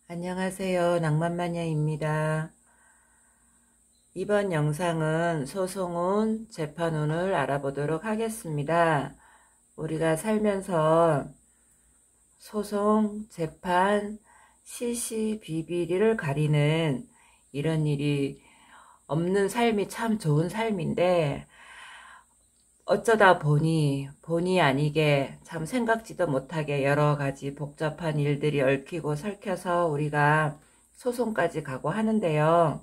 안녕하세요. 낭만마녀입니다. 이번 영상은 소송운, 재판운을 알아보도록 하겠습니다. 우리가 살면서 소송, 재판, 시시비비를 가리는 이런 일이 없는 삶이 참 좋은 삶인데, 어쩌다 본의 아니게 참 생각지도 못하게 여러 가지 복잡한 일들이 얽히고 설켜서 우리가 소송까지 가고 하는데요.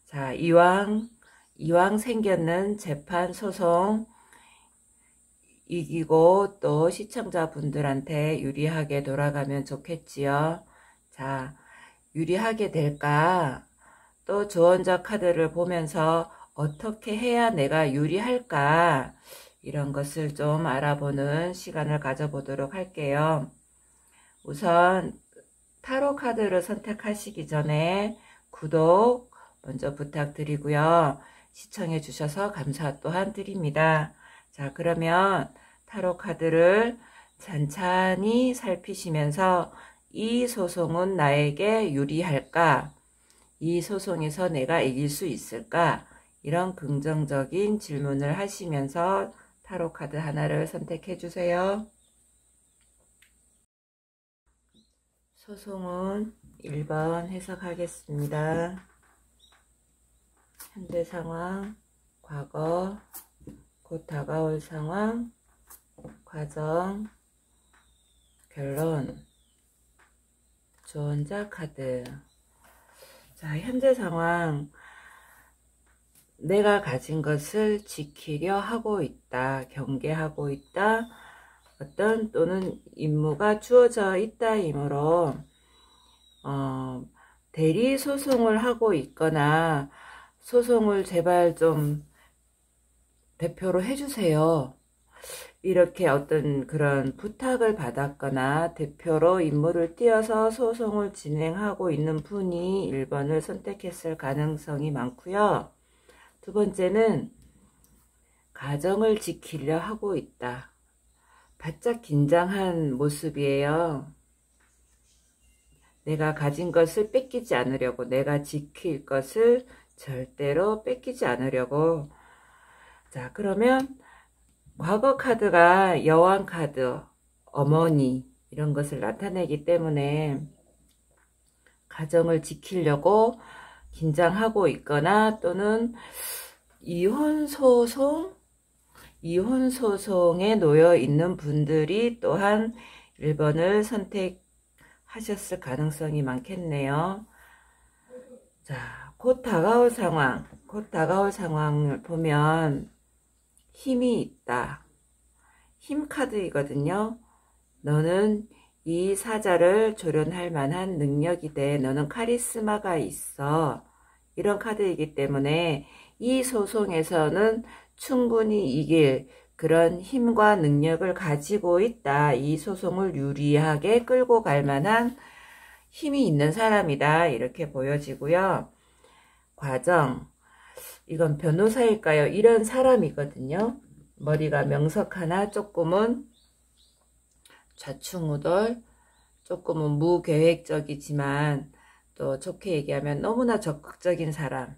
자, 이왕 생겼는 재판 소송 이기고 또 시청자분들한테 유리하게 돌아가면 좋겠지요. 자, 유리하게 될까? 또 주원적 카드를 보면서 어떻게 해야 내가 유리할까? 이런 것을 좀 알아보는 시간을 가져보도록 할게요. 우선 타로 카드를 선택하시기 전에 구독 먼저 부탁드리고요. 시청해 주셔서 감사 또한 드립니다. 자, 그러면 타로 카드를 찬찬히 살피시면서 이 소송은 나에게 유리할까? 이 소송에서 내가 이길 수 있을까? 이런 긍정적인 질문을 하시면서 타로 카드 하나를 선택해 주세요. 소송은 1번 해석하겠습니다. 현재 상황, 과거, 곧 다가올 상황, 과정, 결론, 주원자 카드. 자, 현재 상황. 내가 가진 것을 지키려 하고 있다. 경계하고 있다. 어떤 또는 임무가 주어져 있다이므로 대리 소송을 하고 있거나 소송을 제발 좀 대표로 해주세요. 이렇게 어떤 그런 부탁을 받았거나 대표로 임무를 띄어서 소송을 진행하고 있는 분이 1번을 선택했을 가능성이 많고요. 두 번째는 가정을 지키려 하고 있다. 바짝 긴장한 모습이에요. 내가 가진 것을 뺏기지 않으려고, 내가 지킬 것을 절대로 뺏기지 않으려고. 자, 그러면 과거 카드가 여왕 카드, 어머니 이런 것을 나타내기 때문에 가정을 지키려고 긴장하고 있거나 또는 이혼 소송에 놓여 있는 분들이 또한 1번을 선택하셨을 가능성이 많겠네요. 자, 곧 다가올 상황을 보면 힘이 있다. 힘 카드이거든요. 너는 이 사자를 조련할 만한 능력이 돼. 너는 카리스마가 있어. 이런 카드이기 때문에 이 소송에서는 충분히 이길 그런 힘과 능력을 가지고 있다. 이 소송을 유리하게 끌고 갈 만한 힘이 있는 사람이다. 이렇게 보여지고요. 과정. 이건 변호사일까요? 이런 사람이거든요. 머리가 명석하나 조금은 좌충우돌, 조금은 무계획적이지만 또 좋게 얘기하면 너무나 적극적인 사람.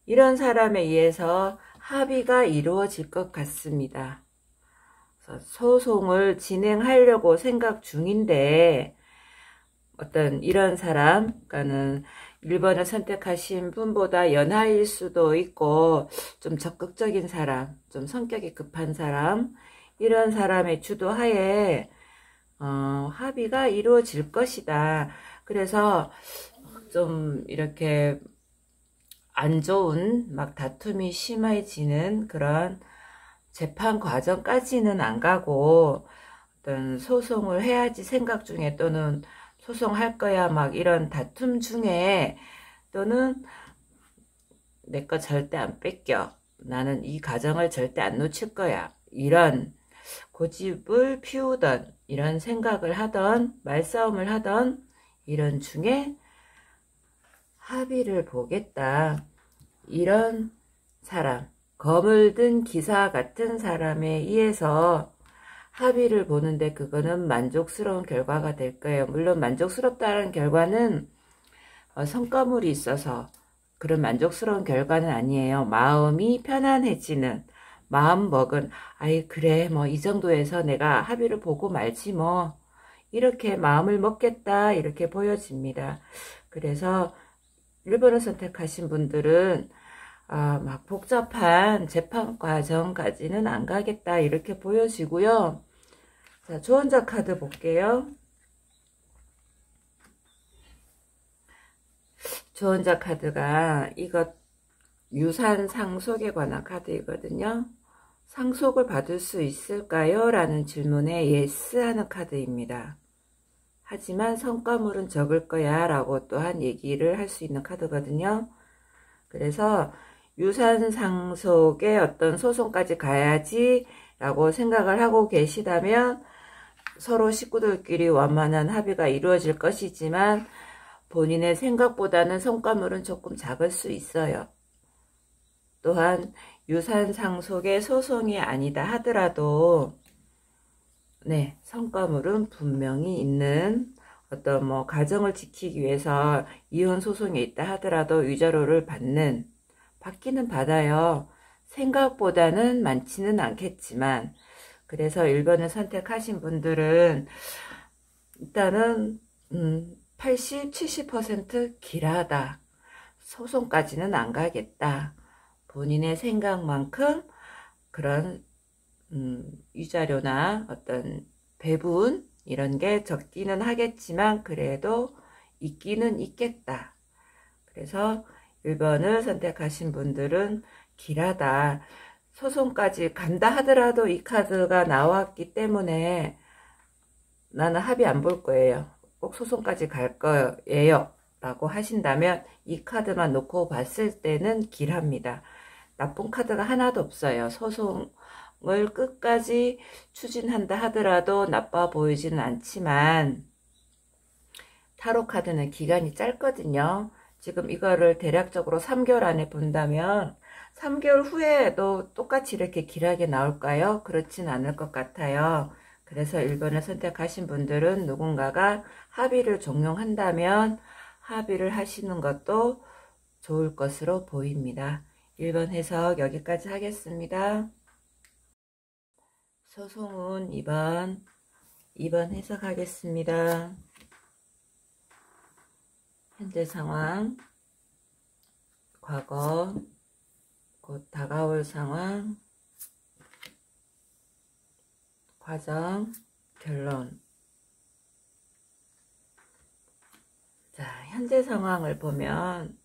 이런 사람에 의해서 합의가 이루어질 것 같습니다. 소송을 진행하려고 생각 중인데 어떤 이런 사람, 그러니까는 1번을 선택하신 분보다 연하일 수도 있고 좀 적극적인 사람, 좀 성격이 급한 사람, 이런 사람의 주도하에 합의가 이루어질 것이다. 그래서 좀 이렇게 안 좋은 막 다툼이 심해지는 그런 재판 과정까지는 안 가고 어떤 소송을 해야지 생각 중에 또는 소송할 거야 막 이런 다툼 중에 또는 내 거 절대 안 뺏겨. 나는 이 가정을 절대 안 놓칠 거야. 이런 고집을 피우던 이런 생각을 하던 말싸움을 하던 이런 중에 합의를 보겠다. 이런 사람, 검을 든 기사 같은 사람에 의해서 합의를 보는데 그거는 만족스러운 결과가 될 거예요. 물론 만족스럽다는 결과는 성과물이 있어서 그런 만족스러운 결과는 아니에요. 마음이 편안해지는, 마음 먹은, 아이 그래 뭐 이 정도에서 내가 합의를 보고 말지 뭐, 이렇게 마음을 먹겠다 이렇게 보여집니다. 그래서 1번을 선택하신 분들은 막 복잡한 재판 과정까지는 안 가겠다 이렇게 보여지고요. 자, 조언자 카드 볼게요. 조언자 카드가 이것 유산 상속에 관한 카드이거든요. 상속을 받을 수 있을까요? 라는 질문에 yes 하는 카드입니다. 하지만 성과물은 적을 거야 라고 또한 얘기를 할 수 있는 카드거든요. 그래서 유산 상속의 어떤 소송까지 가야지 라고 생각을 하고 계시다면 서로 식구들끼리 원만한 합의가 이루어질 것이지만 본인의 생각보다는 성과물은 조금 작을 수 있어요. 또한 유산 상속의 소송이 아니다 하더라도 네, 성과물은 분명히 있는 어떤 뭐 가정을 지키기 위해서 이혼 소송이 있다 하더라도 위자료를 받기는 받아요. 생각보다는 많지는 않겠지만, 그래서 1번을 선택하신 분들은 일단은 80, 70% 길하다. 소송까지는 안 가겠다. 본인의 생각만큼 그런 위자료나 어떤 배분 이런 게 적기는 하겠지만 그래도 있기는 있겠다. 그래서 1번을 선택하신 분들은 길하다. 소송까지 간다 하더라도 이 카드가 나왔기 때문에 나는 합의 안 볼 거예요. 꼭 소송까지 갈 거예요. 라고 하신다면 이 카드만 놓고 봤을 때는 길합니다. 나쁜 카드가 하나도 없어요. 소송을 끝까지 추진한다 하더라도 나빠 보이지는 않지만 타로 카드는 기간이 짧거든요. 지금 이거를 대략적으로 3개월 안에 본다면 3개월 후에도 똑같이 이렇게 길하게 나올까요? 그렇진 않을 것 같아요. 그래서 1번을 선택하신 분들은 누군가가 합의를 종용한다면 합의를 하시는 것도 좋을 것으로 보입니다. 1번 해석 여기까지 하겠습니다. 소송은 2번 해석하겠습니다. 현재 상황, 과거, 곧 다가올 상황, 과정, 결론. 자, 현재 상황을 보면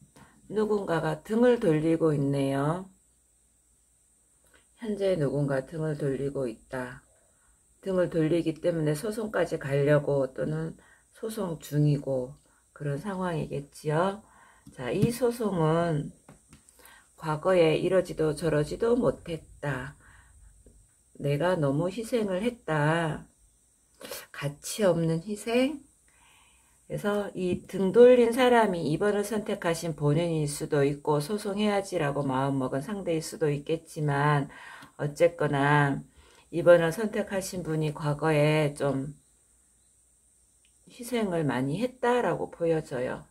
누군가가 등을 돌리고 있네요. 현재 누군가 등을 돌리고 있다. 등을 돌리기 때문에 소송까지 가려고 또는 소송 중이고 그런 상황이겠지요. 자, 이 소송은 과거에 이러지도 저러지도 못했다. 내가 너무 희생을 했다. 가치 없는 희생? 그래서 이 등 돌린 사람이 2번을 선택하신 본인일 수도 있고 소송해야지라고 마음먹은 상대일 수도 있겠지만 어쨌거나 2번을 선택하신 분이 과거에 좀 희생을 많이 했다라고 보여져요.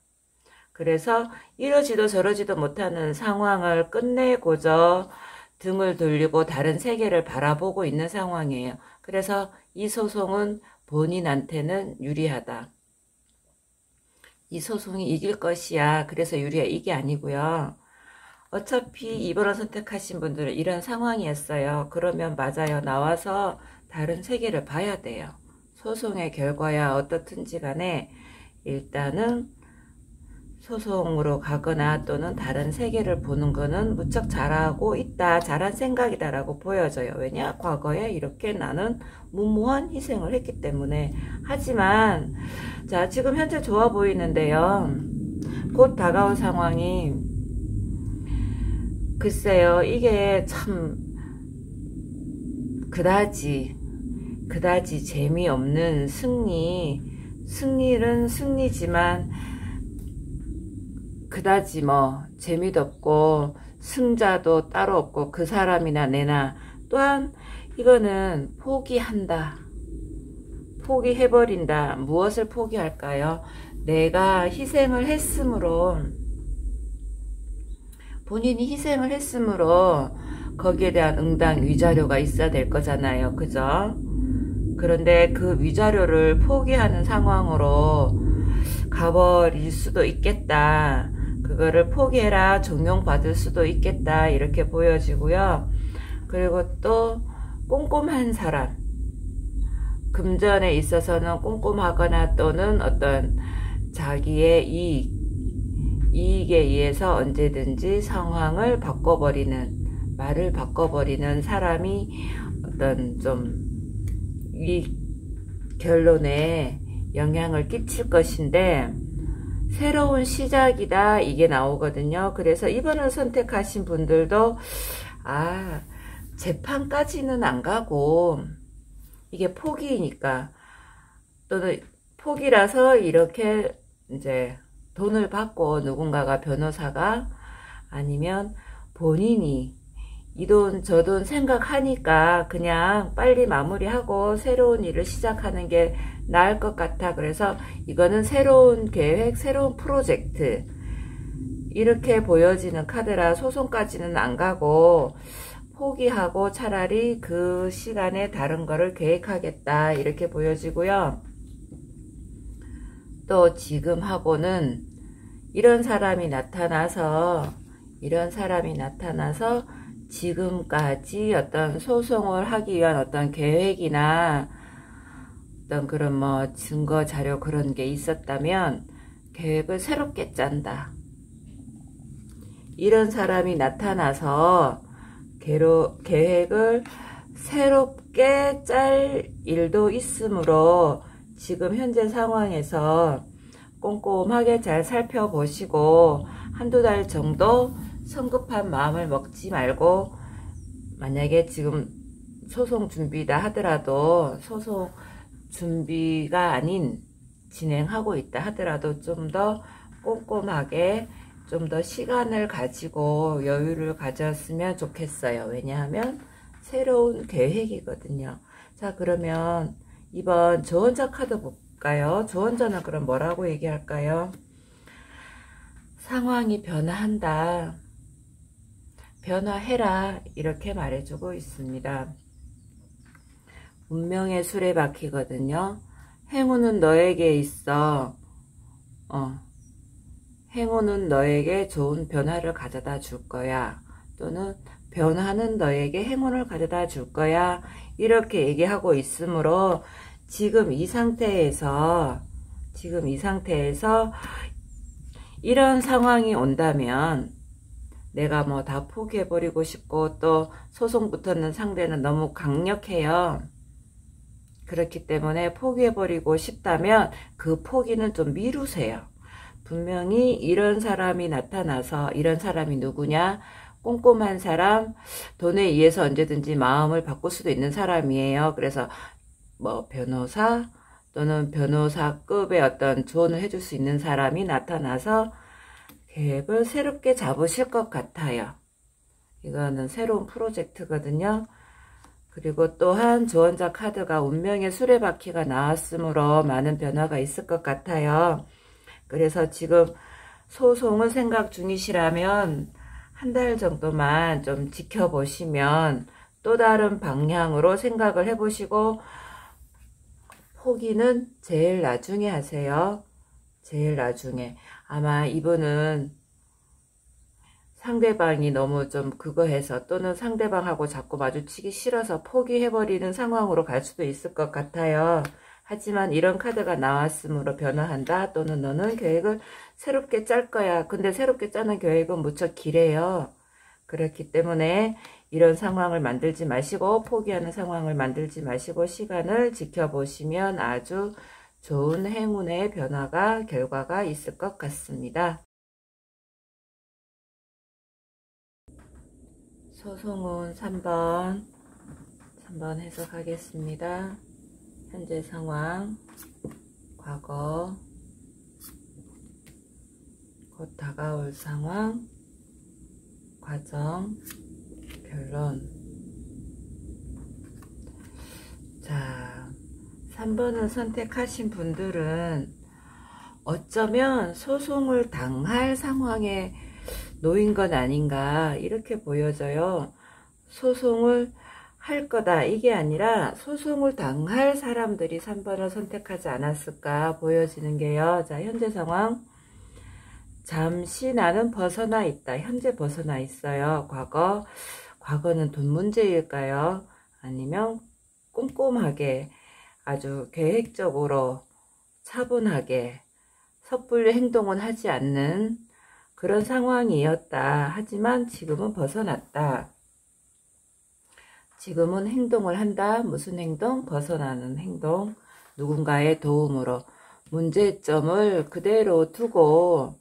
그래서 이러지도 저러지도 못하는 상황을 끝내고자 등을 돌리고 다른 세계를 바라보고 있는 상황이에요. 그래서 이 소송은 본인한테는 유리하다. 이 소송이 이길 것이야. 그래서 유리해. 이게 아니고요. 어차피 2번을 선택하신 분들은 이런 상황이었어요. 그러면 맞아요. 나와서 다른 세계를 봐야 돼요. 소송의 결과야 어떻든지 간에 일단은 소송으로 가거나 또는 다른 세계를 보는 거는 무척 잘하고 있다. 잘한 생각이다 라고 보여져요. 왜냐? 과거에 이렇게 나는 무모한 희생을 했기 때문에. 하지만 자, 지금 현재 좋아 보이는데요. 곧 다가올 상황이 글쎄요. 이게 참 그다지 재미없는 승리는 승리지만 그다지 뭐 재미도 없고 승자도 따로 없고 그 사람이나 내나 또한 이거는 포기한다. 포기해버린다. 무엇을 포기할까요? 내가 희생을 했으므로, 본인이 희생을 했으므로 거기에 대한 응당 위자료가 있어야 될 거잖아요. 그죠? 그런데 그 위자료를 포기하는 상황으로 가버릴 수도 있겠다. 그거를 포기해라, 종용받을 수도 있겠다. 이렇게 보여지고요. 그리고 또 꼼꼼한 사람, 금전에 있어서는 꼼꼼하거나 또는 어떤 자기의 이익에 의해서 언제든지 상황을 바꿔버리는, 말을 바꿔버리는 사람이 어떤 좀 이 결론에 영향을 끼칠 것인데, 새로운 시작이다 이게 나오거든요. 그래서 이번을 선택하신 분들도 재판까지는 안 가고, 이게 포기니까, 또는 포기라서 이렇게 이제 돈을 받고 누군가가, 변호사가, 아니면 본인이 이 돈 저 돈 생각하니까 그냥 빨리 마무리하고 새로운 일을 시작하는 게 나을 것 같아. 그래서 이거는 새로운 계획, 새로운 프로젝트, 이렇게 보여지는 카드라 소송까지는 안 가고 포기하고 차라리 그 시간에 다른 거를 계획하겠다 이렇게 보여지고요. 또 지금하고는 이런 사람이 나타나서 지금까지 어떤 소송을 하기 위한 어떤 계획이나 어떤 그런 뭐 증거 자료 그런 게 있었다면 계획을 새롭게 짠다. 이런 사람이 나타나서 계획을 새롭게 짤 일도 있으므로 지금 현재 상황에서 꼼꼼하게 잘 살펴보시고 한두 달 정도 성급한 마음을 먹지 말고, 만약에 지금 소송 준비다 하더라도, 소송 준비가 아닌 진행하고 있다 하더라도 좀 더 꼼꼼하게, 좀 더 시간을 가지고 여유를 가졌으면 좋겠어요. 왜냐하면 새로운 계획이거든요. 자, 그러면 이번 조언자 카드 볼까요? 조언자는 그럼 뭐라고 얘기할까요? 상황이 변화한다. 변화해라. 이렇게 말해주고 있습니다. 운명의 수레바퀴거든요. 행운은 너에게 있어. 행운은 너에게 좋은 변화를 가져다 줄 거야. 또는 변화는 너에게 행운을 가져다 줄 거야. 이렇게 얘기하고 있으므로 지금 이 상태에서 이런 상황이 온다면 내가 뭐 다 포기해버리고 싶고, 또 소송 붙었는 상대는 너무 강력해요. 그렇기 때문에 포기해버리고 싶다면 그 포기는 좀 미루세요. 분명히 이런 사람이 나타나서, 이런 사람이 누구냐? 꼼꼼한 사람, 돈에 의해서 언제든지 마음을 바꿀 수도 있는 사람이에요. 그래서 뭐 변호사 또는 변호사급의 어떤 조언을 해줄 수 있는 사람이 나타나서 계획을 새롭게 잡으실 것 같아요. 이거는 새로운 프로젝트거든요. 그리고 또한 조언자 카드가 운명의 수레바퀴가 나왔으므로 많은 변화가 있을 것 같아요. 그래서 지금 소송을 생각 중이시라면 한 달 정도만 좀 지켜보시면 또 다른 방향으로 생각을 해보시고, 포기는 제일 나중에 하세요. 제일 나중에. 아마 이분은 상대방이 너무 좀 그거 해서, 또는 상대방하고 자꾸 마주치기 싫어서 포기해버리는 상황으로 갈 수도 있을 것 같아요. 하지만 이런 카드가 나왔으므로 변화한다, 또는 너는 계획을 새롭게 짤 거야. 근데 새롭게 짜는 계획은 무척 길해요. 그렇기 때문에 이런 상황을 만들지 마시고, 포기하는 상황을 만들지 마시고 시간을 지켜보시면 아주 좋은 행운의 결과가 있을 것 같습니다. 소송은 3번 해석하겠습니다. 현재 상황, 과거, 곧 다가올 상황, 과정, 결론. 자, 3번을 선택하신 분들은 어쩌면 소송을 당할 상황에 놓인 건 아닌가 이렇게 보여져요. 소송을 할 거다 이게 아니라 소송을 당할 사람들이 3번을 선택하지 않았을까 보여지는 게요. 자, 현재 상황. 잠시 나는 벗어나 있다. 현재 벗어나 있어요. 과거는 돈 문제일까요? 아니면 꼼꼼하게 아주 계획적으로 차분하게 섣불리 행동은 하지 않는 그런 상황이었다. 하지만 지금은 벗어났다. 지금은 행동을 한다. 무슨 행동? 벗어나는 행동. 누군가의 도움으로 문제점을 그대로 두고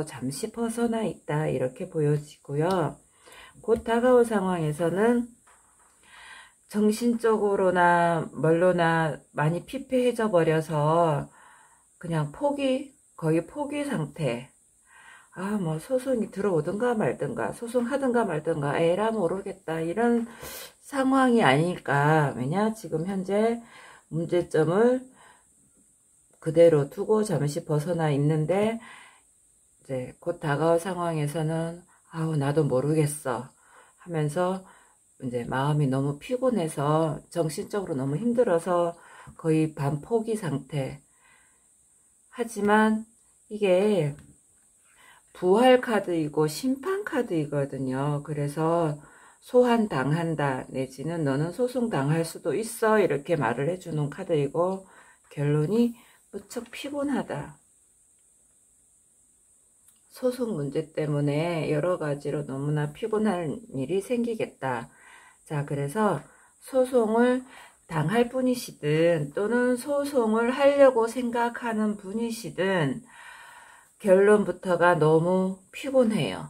잠시 벗어나 있다. 이렇게 보여지고요. 곧 다가올 상황에서는 정신적으로나 뭘로나 많이 피폐해져 버려서 그냥 거의 포기 상태. 뭐 소송이 들어오든가 말든가, 소송하든가 말든가, 에라 모르겠다. 이런 상황이 아닐까. 왜냐? 지금 현재 문제점을 그대로 두고 잠시 벗어나 있는데, 이제 곧 다가올 상황에서는, 나도 모르겠어. 하면서, 이제 마음이 너무 피곤해서, 정신적으로 너무 힘들어서 거의 반포기 상태. 하지만 이게 부활 카드이고 심판 카드이거든요. 그래서 소환당한다 내지는 너는 소송당할 수도 있어 이렇게 말을 해주는 카드이고 결론이 무척 피곤하다. 소송 문제 때문에 여러 가지로 너무나 피곤한 일이 생기겠다. 자, 그래서 소송을 당할 분이시든 또는 소송을 하려고 생각하는 분이시든 결론부터가 너무 피곤해요.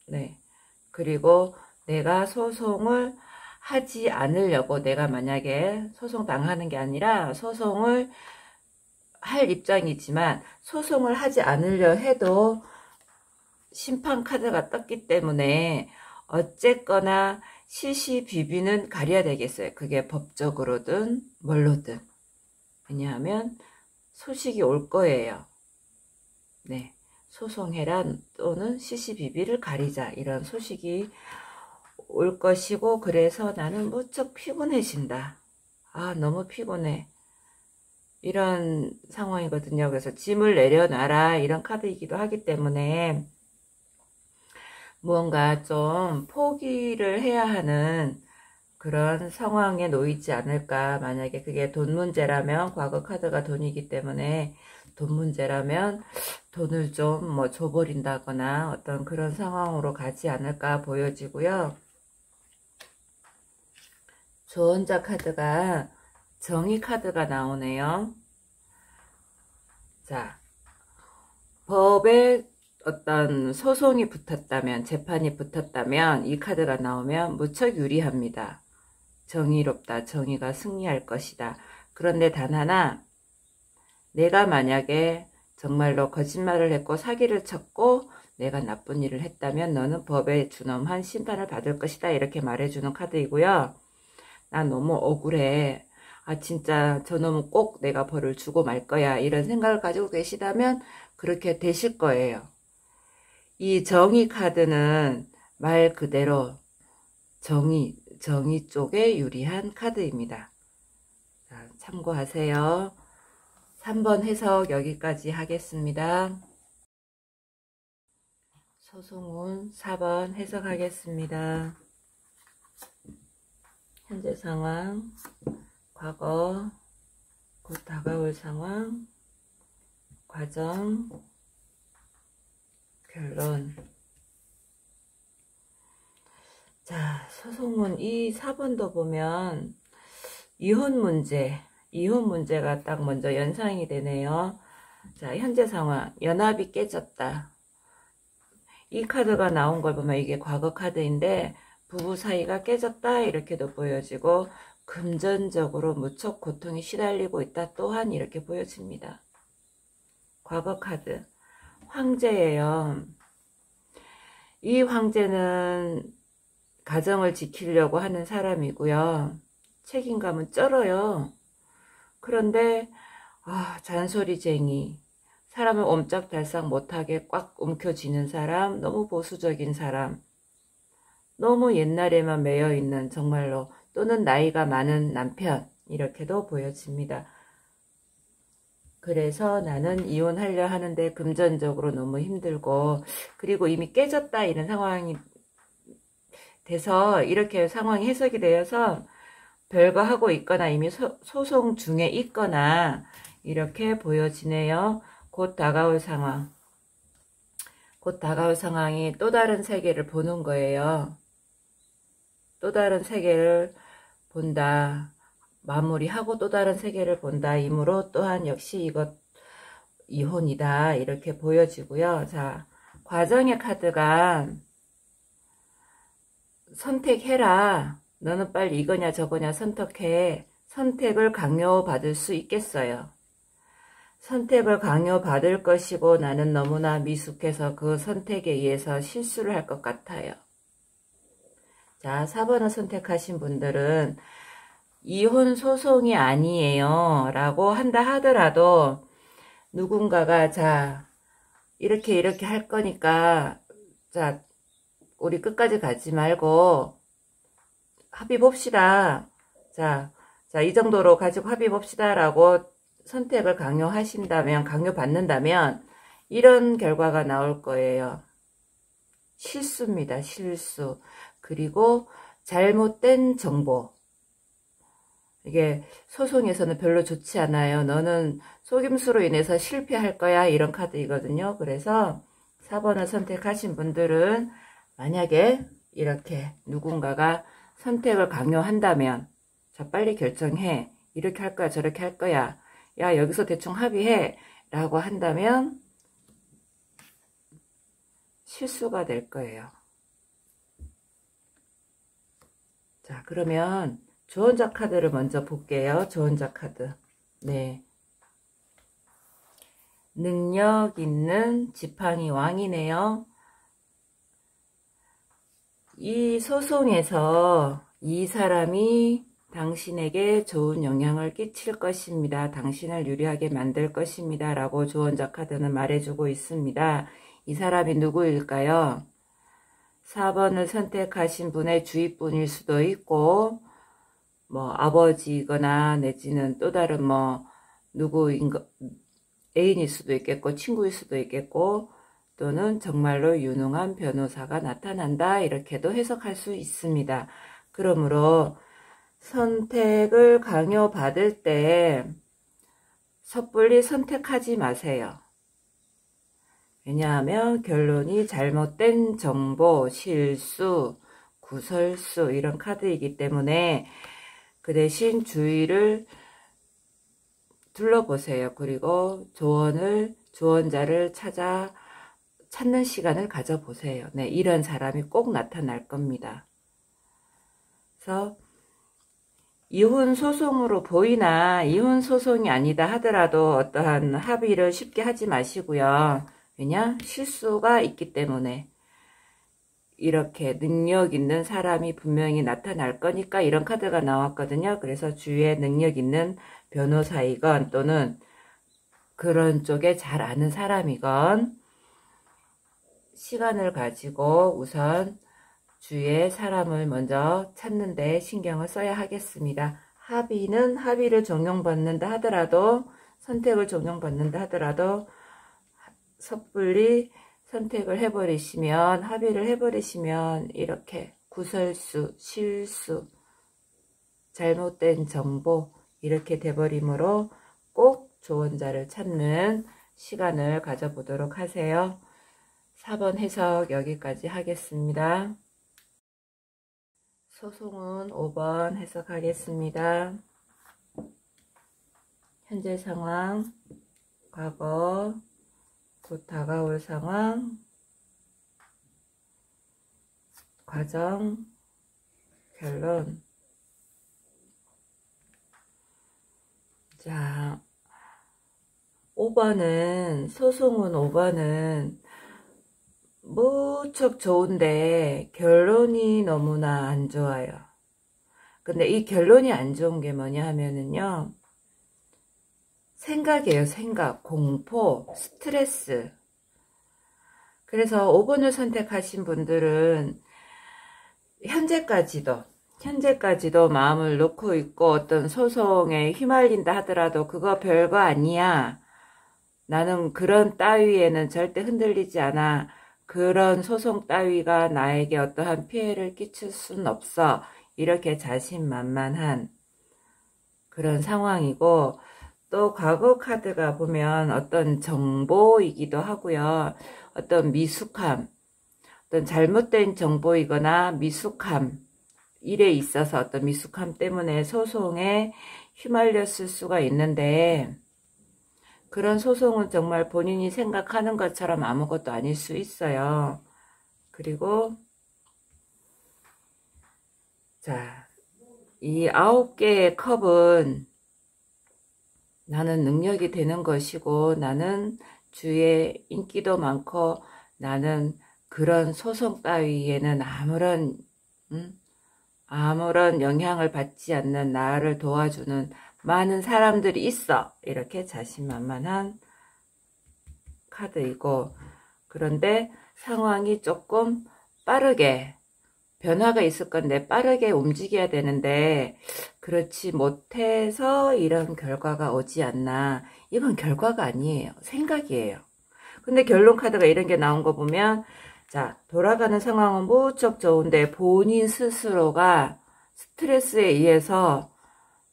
네. 그리고 내가 소송을 하지 않으려고 내가 만약에 소송 당하는 게 아니라 소송을 할 입장이지만 소송을 하지 않으려 해도 심판 카드가 떴기 때문에 어쨌거나 시시비비는 가려야 되겠어요. 그게 법적으로든 뭘로든. 왜냐하면 소식이 올 거예요. 네, 소송해라 또는 시시비비를 가리자 이런 소식이 올 것이고 그래서 나는 무척 피곤해진다. 너무 피곤해. 이런 상황이거든요. 그래서 짐을 내려놔라 이런 카드이기도 하기 때문에 무언가 좀 포기를 해야 하는 그런 상황에 놓이지 않을까. 만약에 그게 돈 문제라면 과거 카드가 돈이기 때문에 돈 문제라면 돈을 좀 줘버린다거나 어떤 그런 상황으로 가지 않을까 보여지고요. 조언자 카드가 정의 카드가 나오네요. 자, 법에 어떤 소송이 붙었다면, 재판이 붙었다면 이 카드가 나오면 무척 유리합니다. 정의롭다. 정의가 승리할 것이다. 그런데 단 하나, 내가 만약에 정말로 거짓말을 했고 사기를 쳤고 내가 나쁜 일을 했다면 너는 법에 준엄한 심판을 받을 것이다. 이렇게 말해주는 카드이고요. 난 너무 억울해. 진짜 저놈은 꼭 내가 벌을 주고 말 거야. 이런 생각을 가지고 계시다면 그렇게 되실 거예요. 이 정의 카드는 말 그대로 정의 쪽에 유리한 카드입니다. 자, 참고하세요. 3번 해석 여기까지 하겠습니다. 소송은 4번 해석하겠습니다. 현재 상황, 과거, 곧 다가올 상황, 과정, 결론. 자, 소송은 이 4번도 보면 이혼 문제가 딱 먼저 연상이 되네요. 자, 현재 상황, 연합이 깨졌다. 이 카드가 나온 걸 보면 이게 과거 카드인데 부부 사이가 깨졌다 이렇게도 보여지고 금전적으로 무척 고통이 시달리고 있다 또한 이렇게 보여집니다. 과거 카드 황제예요. 이 황제는 가정을 지키려고 하는 사람이고요. 책임감은 쩔어요. 그런데 잔소리쟁이, 사람을 옴짝달싹 못하게 꽉 움켜쥐는 사람, 너무 보수적인 사람, 너무 옛날에만 매여있는, 정말로, 또는 나이가 많은 남편, 이렇게도 보여집니다. 그래서 나는 이혼하려 하는데 금전적으로 너무 힘들고, 그리고 이미 깨졌다 이런 상황이 돼서, 이렇게 상황이 해석이 되어서 별거 하고 있거나 이미 소송 중에 있거나 이렇게 보여지네요. 곧 다가올 상황. 곧 다가올 상황이 또 다른 세계를 보는 거예요. 또 다른 세계를 본다. 마무리하고 또 다른 세계를 본다. 이므로 또한 역시 이것 이혼이다. 이렇게 보여지고요. 자, 과정의 카드가 선택해라. 너는 빨리 이거냐 저거냐 선택해. 선택을 강요받을 수 있겠어요. 선택을 강요받을 것이고 나는 너무나 미숙해서 그 선택에 의해서 실수를 할 것 같아요. 자, 4번을 선택하신 분들은 이혼 소송이 아니에요 라고 한다 하더라도 누군가가 자 이렇게 할 거니까 자 우리 끝까지 가지 말고 합의 봅시다. 자 이 정도로 가지고 합의 봅시다 라고 선택을 강요하신다면, 강요받는다면 이런 결과가 나올 거예요. 실수입니다. 실수. 그리고 잘못된 정보. 이게 소송에서는 별로 좋지 않아요. 너는 속임수로 인해서 실패할 거야. 이런 카드이거든요. 그래서 4번을 선택하신 분들은 만약에 이렇게 누군가가 선택을 강요한다면 자 빨리 결정해. 이렇게 할 거야. 저렇게 할 거야. 야 여기서 대충 합의해. 라고 한다면 실수가 될 거예요. 자 그러면 조언자 카드를 먼저 볼게요. 조언자 카드. 네. 능력 있는 지팡이 왕이네요. 이 소송에서 이 사람이 당신에게 좋은 영향을 끼칠 것입니다. 당신을 유리하게 만들 것입니다. 라고 조언자 카드는 말해주고 있습니다. 이 사람이 누구일까요? 4번을 선택하신 분의 주위분일 수도 있고 뭐 아버지거나 내지는 또 다른 뭐 누구인 애인일 수도 있겠고 친구일 수도 있겠고 또는 정말로 유능한 변호사가 나타난다 이렇게도 해석할 수 있습니다. 그러므로 선택을 강요받을 때 섣불리 선택하지 마세요. 왜냐하면 결론이 잘못된 정보, 실수, 구설수 이런 카드이기 때문에 그 대신 주의를 둘러보세요. 그리고 조언자를 찾는 시간을 가져보세요. 네, 이런 사람이 꼭 나타날 겁니다. 그래서 이혼 소송으로 보이나 이혼 소송이 아니다 하더라도 어떠한 합의를 쉽게 하지 마시고요. 왜냐? 실수가 있기 때문에 이렇게 능력 있는 사람이 분명히 나타날 거니까 이런 카드가 나왔거든요. 그래서 주위에 능력 있는 변호사이건 또는 그런 쪽에 잘 아는 사람이건 시간을 가지고 우선 주위에 사람을 먼저 찾는 데 신경을 써야 하겠습니다. 합의를 적용받는다 하더라도 선택을 적용받는다 하더라도 섣불리 선택을 해버리시면 합의를 해버리시면 이렇게 구설수, 실수, 잘못된 정보 이렇게 돼버리므로 꼭 조언자를 찾는 시간을 가져보도록 하세요. 4번 해석 여기까지 하겠습니다. 소송은 5번 해석하겠습니다. 현재 상황, 과거, 곧 다가올 상황, 과정, 결론. 자, 5번은, 소송은 5번은 무척 좋은데 결론이 너무나 안 좋아요. 근데 이 결론이 안 좋은 게 뭐냐 하면은요. 생각이에요. 생각, 공포, 스트레스. 그래서 5번을 선택하신 분들은 현재까지도 마음을 놓고 있고 어떤 소송에 휘말린다 하더라도 그거 별거 아니야. 나는 그런 따위에는 절대 흔들리지 않아. 그런 소송 따위가 나에게 어떠한 피해를 끼칠 순 없어. 이렇게 자신만만한 그런 상황이고, 또 과거 카드가 보면 어떤 정보이기도 하고요. 어떤 미숙함, 어떤 잘못된 정보이거나 미숙함, 일에 있어서 어떤 미숙함 때문에 소송에 휘말렸을 수가 있는데, 그런 소송은 정말 본인이 생각하는 것처럼 아무것도 아닐 수 있어요. 그리고 자, 이 9개의 컵은 나는 능력이 되는 것이고, 나는 주위에 인기도 많고, 나는 그런 소송 따위에는 아무런 영향을 받지 않는, 나를 도와주는 많은 사람들이 있어. 이렇게 자신만만한 카드이고, 그런데 상황이 조금 빠르게 변화가 있을 건데 빠르게 움직여야 되는데 그렇지 못해서 이런 결과가 오지 않나. 이건 결과가 아니에요. 생각이에요. 근데 결론 카드가 이런 게 나온 거 보면, 자, 돌아가는 상황은 무척 좋은데 본인 스스로가 스트레스에 의해서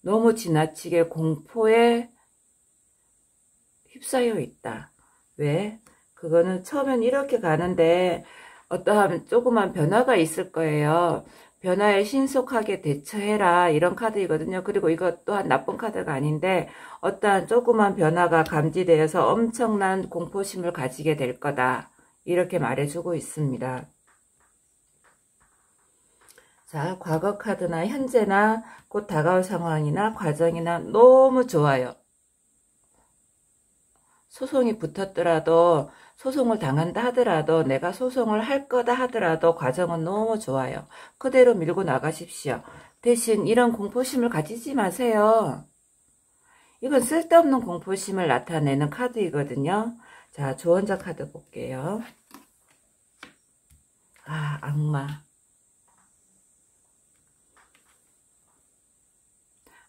너무 지나치게 공포에 휩싸여 있다. 왜? 그거는 처음엔 이렇게 가는데 어떠한 조그만 변화가 있을 거예요. 변화에 신속하게 대처해라. 이런 카드이거든요. 그리고 이것 또한 나쁜 카드가 아닌데 어떠한 조그만 변화가 감지되어서 엄청난 공포심을 가지게 될 거다. 이렇게 말해주고 있습니다. 자, 과거 카드나 현재나 곧 다가올 상황이나 과정이나 너무 좋아요. 소송이 붙었더라도, 소송을 당한다 하더라도, 내가 소송을 할 거다 하더라도 과정은 너무 좋아요. 그대로 밀고 나가십시오. 대신 이런 공포심을 가지지 마세요. 이건 쓸데없는 공포심을 나타내는 카드이거든요. 자, 조언자 카드 볼게요. 아, 악마.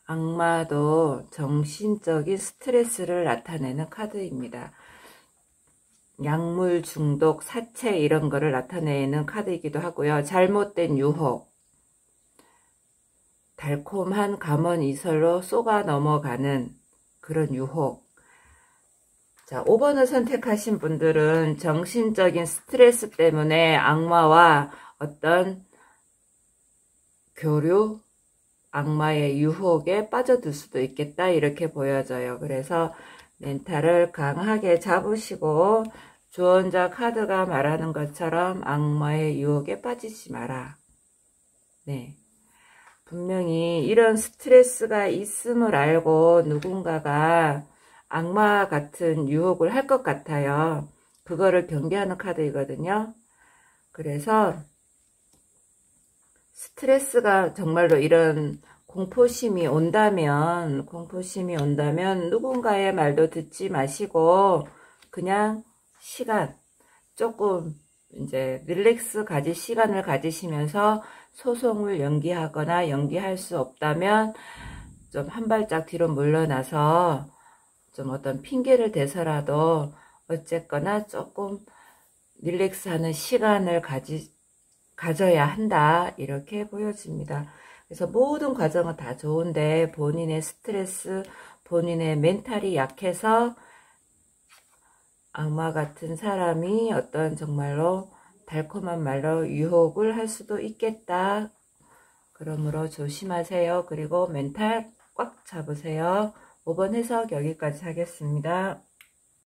악마도 정신적인 스트레스를 나타내는 카드입니다. 약물 중독, 사체 이런 거를 나타내는 카드이기도 하고요. 잘못된 유혹, 달콤한 감언 이설로 쏘가 넘어가는 그런 유혹. 자, 5번을 선택하신 분들은 정신적인 스트레스 때문에 악마와 어떤 교류, 악마의 유혹에 빠져들 수도 있겠다. 이렇게 보여져요. 그래서 멘탈을 강하게 잡으시고 조언자 카드가 말하는 것처럼 악마의 유혹에 빠지지 마라. 네. 분명히 이런 스트레스가 있음을 알고 누군가가 악마 같은 유혹을 할 것 같아요. 그거를 경계하는 카드이거든요. 그래서 스트레스가 정말로 이런 공포심이 온다면 누군가의 말도 듣지 마시고 그냥 시간, 조금 이제 릴렉스 가질 시간을 가지시면서 소송을 연기하거나 연기할 수 없다면 좀 한 발짝 뒤로 물러나서 좀 어떤 핑계를 대서라도 어쨌거나 조금 릴렉스하는 시간을 가져야 한다. 이렇게 보여집니다. 그래서 모든 과정은 다 좋은데 본인의 스트레스, 본인의 멘탈이 약해서 악마 같은 사람이 어떤 정말로 달콤한 말로 유혹을 할 수도 있겠다. 그러므로 조심하세요. 그리고 멘탈 꽉 잡으세요. 5번 해석 여기까지 하겠습니다.